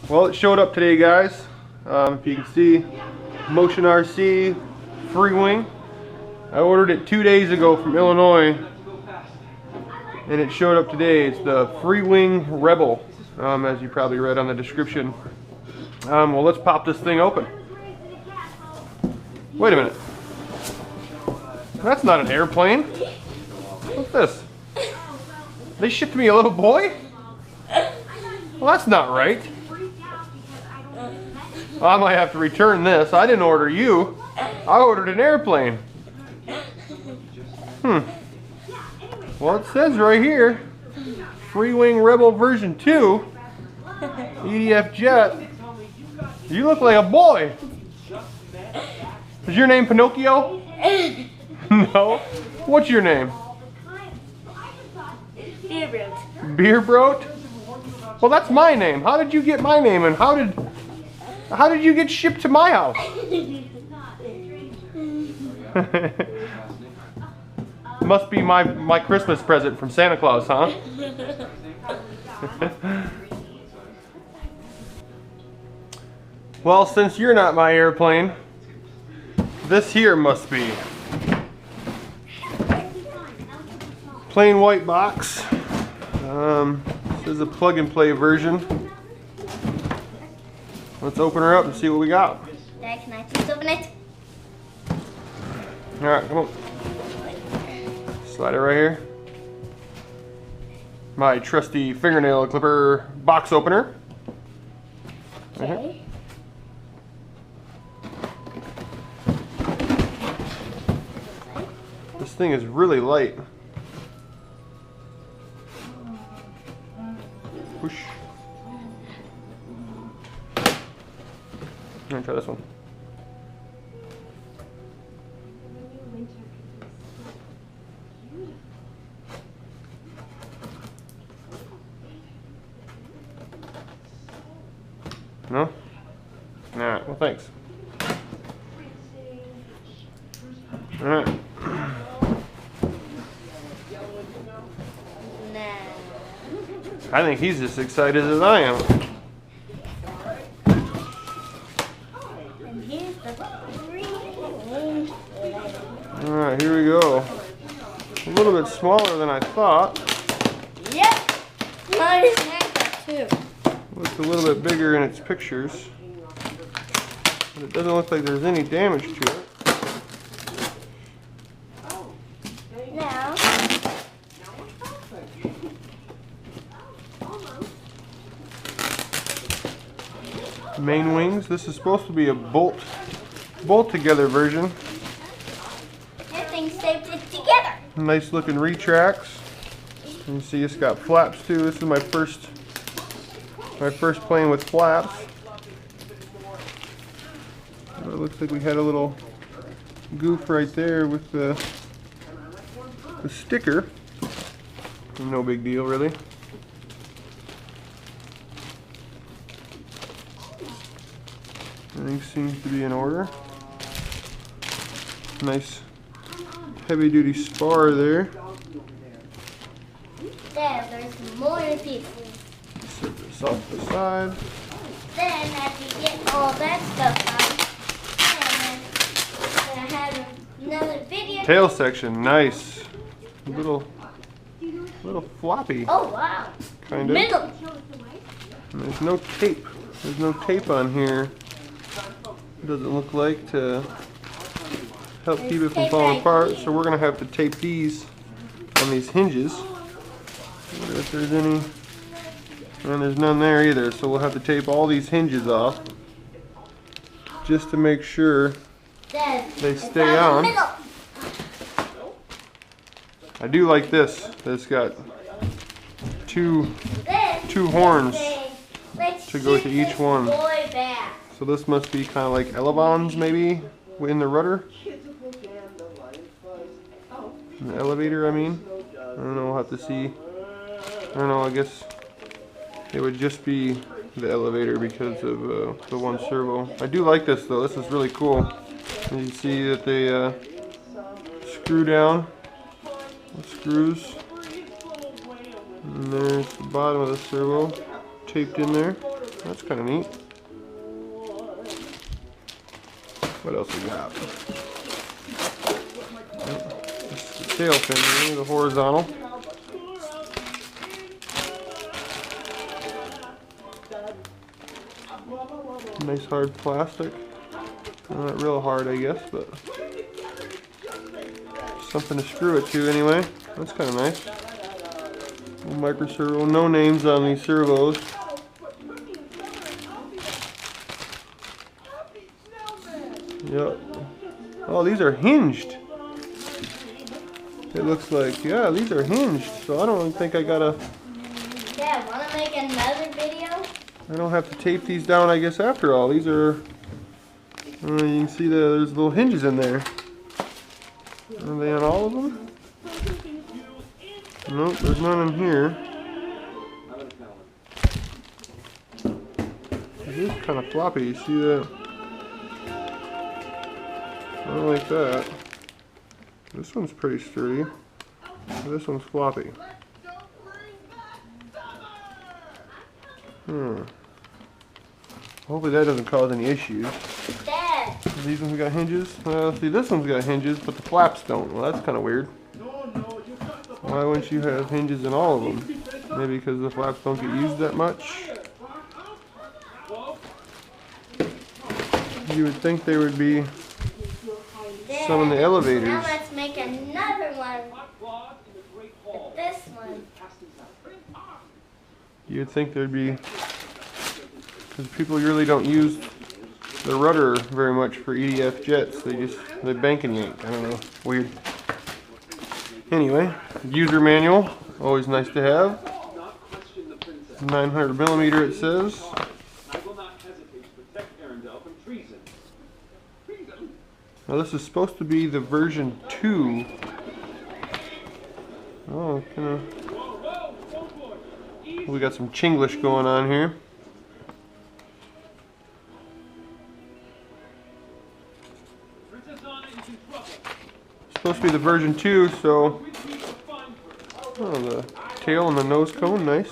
Well, it showed up today, guys. If you can see, MotionRC Freewing. I ordered it 2 days ago from Illinois, and it showed up today. It's the Freewing Rebel, as you probably read on the description. Well, let's pop this thing open. Wait a minute. That's not an airplane. What's this? They shipped me a little boy? Well, that's not right. I might have to return this. I didn't order you. I ordered an airplane. Well, it says right here, Freewing Rebel version 2, EDF Jet. You look like a boy. Is your name Pinocchio? No. What's your name? Beerbroat. Beerbroat? Well, that's my name. How did you get my name, and how did you get shipped to my house? Must be my Christmas present from Santa Claus, huh? Well, since you're not my airplane, this here must be. Plain white box. This is a plug and play version. Let's open her up and see what we got. Dad, can I just open it? Alright, come on. Slide it right here. My trusty fingernail clipper box opener. Okay. This thing is really light. Whoosh. I'm gonna try this one. No? Alright, well thanks. Alright. I think he's as excited as I am. And here's the Freewing. Alright, here we go. A little bit smaller than I thought. Yep. Mine is like that too. Looks a little bit bigger in its pictures. But it doesn't look like there's any damage to it. Now. Main wings. This is supposed to be a bolt together version. That thing saved it together. Nice looking retracts. You can see it's got flaps too. This is my first plane with flaps. It looks like we had a little goof right there with the sticker. No big deal really. Everything seems to be in order. Nice heavy duty spar there. There's more pieces. Set this off to the side. Then after you get all that stuff on, then I have another video. Tail section, nice. Little floppy. Oh wow. Kind of. Middle. And there's no tape. There's no tape on here. Doesn't look like, to help keep it from falling apart. So we're gonna have to tape these on these hinges. Wonder if there's any. And there's none there either. So we'll have to tape all these hinges off just to make sure they stay on. I do like this. It's got two horns to go to each one. So this must be kind of like elevons maybe in the rudder. The elevator, I mean. I don't know, we'll have to see. I don't know, I guess it would just be the elevator because of the one servo. I do like this though. This is really cool. And you see that they screw down the screws. And there's the bottom of the servo taped in there. That's kind of neat. What else we got? This is the tail fin here, the horizontal. Nice hard plastic. Not real hard, I guess, but something to screw it to anyway. That's kind of nice. Micro servo. No names on these servos. Yep. Oh, these are hinged. It looks like, yeah, these are hinged. So I don't think I gotta. Dad, wanna make another video? I don't have to tape these down, I guess, after all. These are. You can see there's little hinges in there. Are they on all of them? Nope, there's none in here. It is kind of floppy. You see that? I don't like that. This one's pretty sturdy. This one's floppy. Hopefully that doesn't cause any issues. Dad. These ones got hinges? Well, see, this one's got hinges, but the flaps don't. Well, that's kind of weird. Why wouldn't you have hinges in all of them? Maybe because the flaps don't get used that much? You would think there would be some in the elevators. Now let's make another one with this one. You'd think there'd be, because people really don't use the rudder very much for EDF jets. They bank and yank. I don't know. Weird. Anyway, user manual. Always nice to have. 900 millimeter it says. Now this is supposed to be the version 2. Oh, we got some Chinglish going on here. Supposed to be the version 2, so the tail and the nose cone, nice.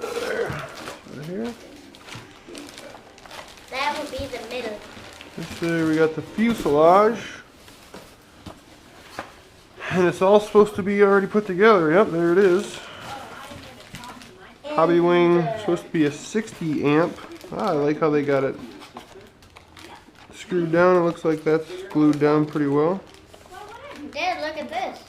There, right here. That would be the middle. Let's see, we got the fuselage. And it's all supposed to be already put together. Yep, there it is. Hobby wing, supposed to be a 60 amp. I like how they got it screwed down. It looks like that's glued down pretty well. Dad, look at this.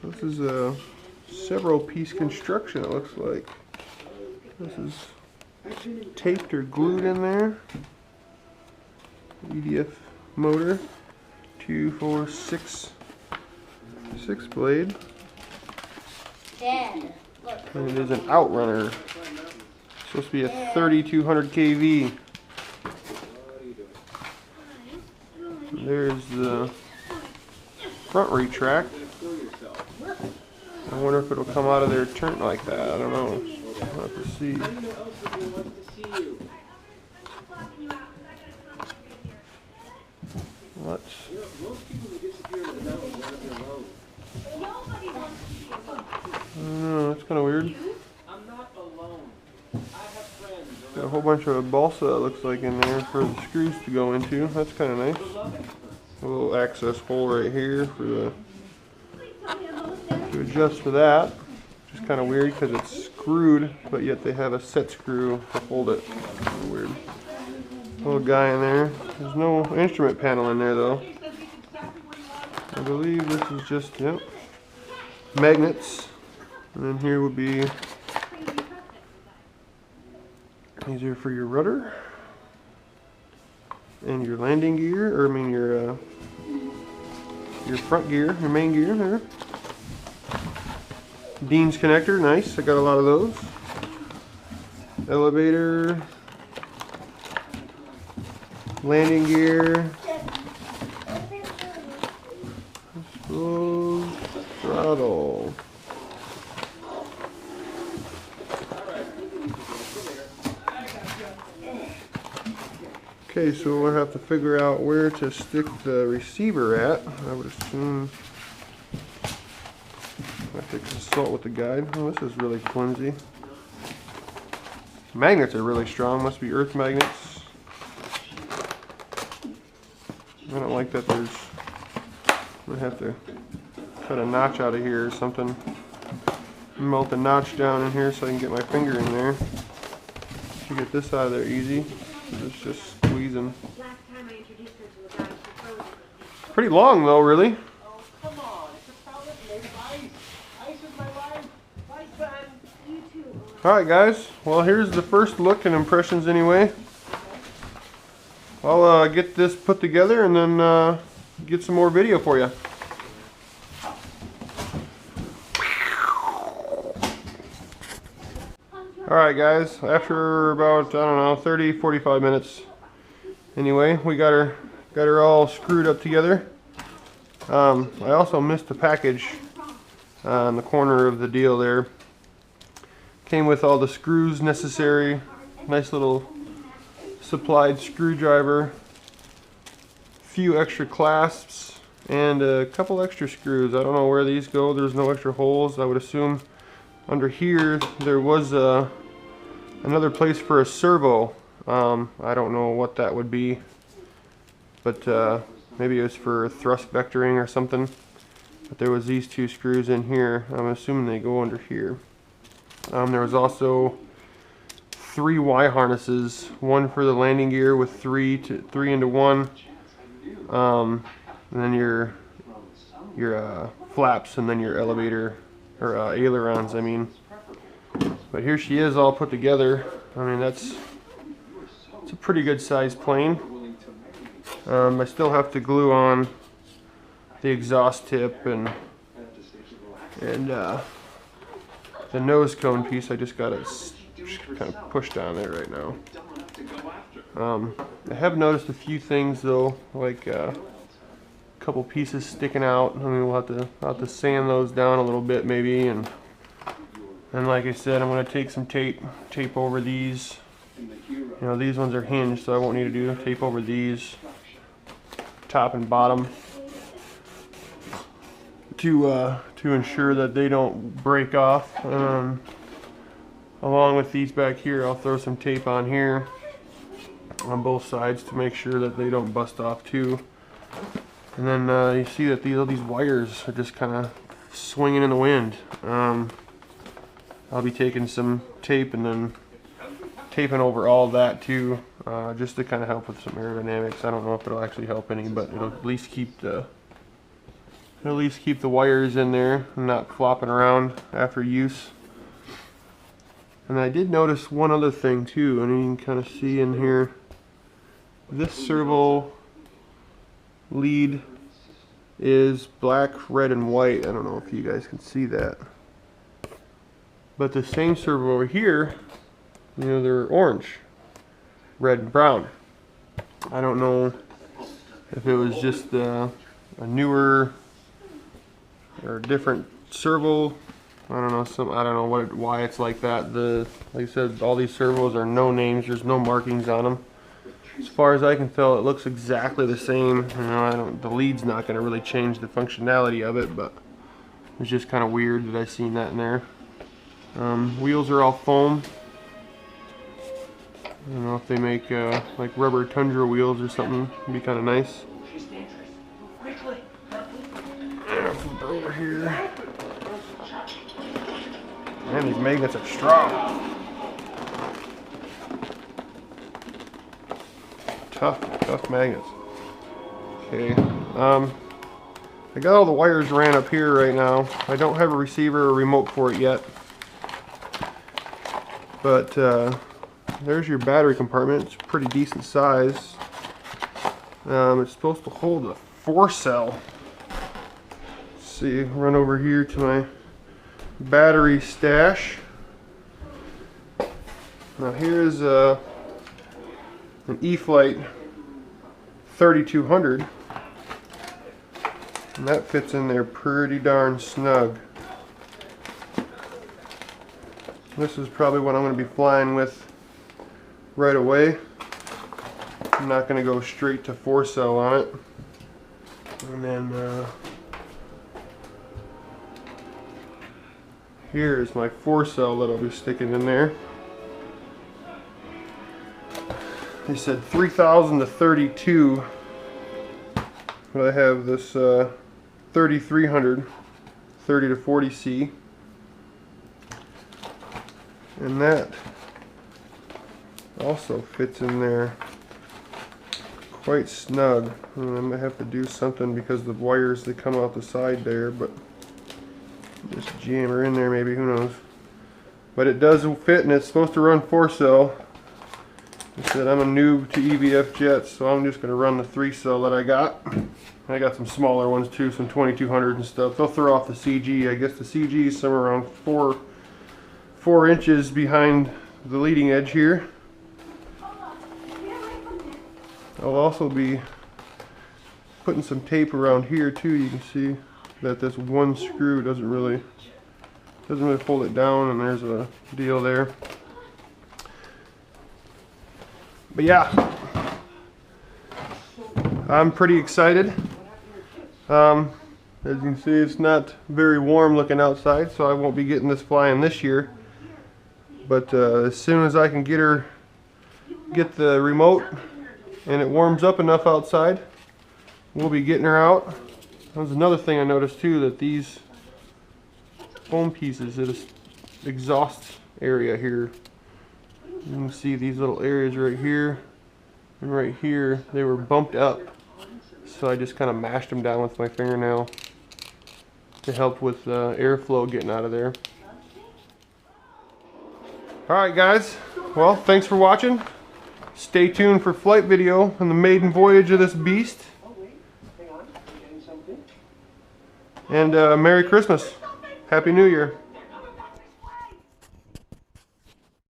This is a several piece construction, it looks like. This is taped or glued in there. EDF motor. 2, 4, 6 blade. Dad, look. And it is an outrunner. Supposed to be a 3200 kV. There's the front retract. I wonder if it'll come out of there turn like that. I don't know. We'll have to see. What? I don't know, that's kind of weird. Got a whole bunch of balsa, it looks like, in there for the screws to go into. That's kind of nice. A little access hole right here for the to adjust for that. Just kind of weird because it's screwed, but yet they have a set screw to hold it. Kind of weird. Little guy in there. There's no instrument panel in there though. I believe this is just, yep, magnets. And then here would be, these are for your rudder and your landing gear, or I mean your front gear, your main gear there. Dean's connector, nice. I got a lot of those. Elevator, landing gear, throttle. Okay, so we'll have to figure out where to stick the receiver at. I would assume I to consult with the guide. Oh, this is really flimsy. Magnets are really strong. Must be earth magnets. I don't like that there's... I'm gonna have to cut a notch out of here or something. Melt the notch down in here so I can get my finger in there. To get this out of there easy. It's just squeezing. Pretty long though, really. Oh, come on. It's a solid made of ice. Ice is my life. Lifetime. You too. Alright guys, well here's the first look and impressions anyway. I'll get this put together and then get some more video for you. Alright guys, after about, I don't know, 30-45 minutes anyway, we got her all screwed up together. I also missed the package on the corner of the deal there. Came with all the screws necessary, nice little supplied screwdriver, few extra clasps, and a couple extra screws. I don't know where these go. There's no extra holes. I would assume under here there was another place for a servo. I don't know what that would be, but maybe it was for thrust vectoring or something. But there was these two screws in here. I'm assuming they go under here. There was also 3 Y harnesses, one for the landing gear with 3 into 1, and then your flaps, and then your elevator or ailerons, I mean. But here she is, all put together. I mean, it's a pretty good sized plane. I still have to glue on the exhaust tip and the nose cone piece. I just got it kind of pushed on there right now. I have noticed a few things though, like a couple pieces sticking out. I mean, we'll have to sand those down a little bit maybe, and like I said, I'm going to take some tape over these. You know, these ones are hinged, so I won't need to do tape over these, top and bottom, to ensure that they don't break off. Along with these back here, I'll throw some tape on here on both sides to make sure that they don't bust off too. And then you see that all these wires are just kind of swinging in the wind. I'll be taking some tape and then taping over all that too, just to kind of help with some aerodynamics. I don't know if it'll actually help any, but it'll at least keep the wires in there and not flopping around after use. And I did notice one other thing too, and you can kind of see in here, this servo lead is black, red, and white. I don't know if you guys can see that. But the same servo over here, you know, they're orange, red, and brown. I don't know if it was just a newer or different servo. I don't know why it's like that. Like I said, all these servos are no names. There's no markings on them. As far as I can tell, it looks exactly the same. You know, the lead's not going to really change the functionality of it, but it's just kind of weird that I seen that in there. Wheels are all foam. I don't know if they make like rubber tundra wheels or something. It'd be kind of nice. Flip over here. Man, these magnets are strong. Tough magnets. Okay. I got all the wires ran up here right now. I don't have a receiver or remote for it yet. But there's your battery compartment. It's a pretty decent size. It's supposed to hold a 4-cell. Let's see, run over here to my battery stash. Now here's an E-Flight 3200, and that fits in there pretty darn snug. This is probably what I'm going to be flying with right away. I'm not going to go straight to 4-cell on it. And then Here is my 4-cell that I'll be sticking in there. They said 3,000 to 32, but I have this 3,300, 30 to 40C, and that also fits in there quite snug. I might have to do something because the wires, they come out the side there, but just jam her in there maybe, who knows. But it does fit, and it's supposed to run 4-cell. I said I'm a noob to EDF Jets, so I'm just going to run the 3-cell that I got. I got some smaller ones too, some 2200 and stuff. They'll throw off the CG. I guess the CG is somewhere around 4 inches behind the leading edge here. I'll also be putting some tape around here too. You can see that this one screw doesn't really hold it down, and there's a deal there. But yeah, I'm pretty excited. As you can see, it's not very warm looking outside, so I won't be getting this flying this year. But as soon as I can get the remote and it warms up enough outside, we'll be getting her out. There's another thing I noticed too, that these foam pieces, this exhaust area here, you can see these little areas right here and right here, they were bumped up. So I just kind of mashed them down with my fingernail to help with airflow getting out of there. Alright guys, well, thanks for watching. Stay tuned for flight video on the maiden voyage of this beast. And Merry Christmas. Happy New Year.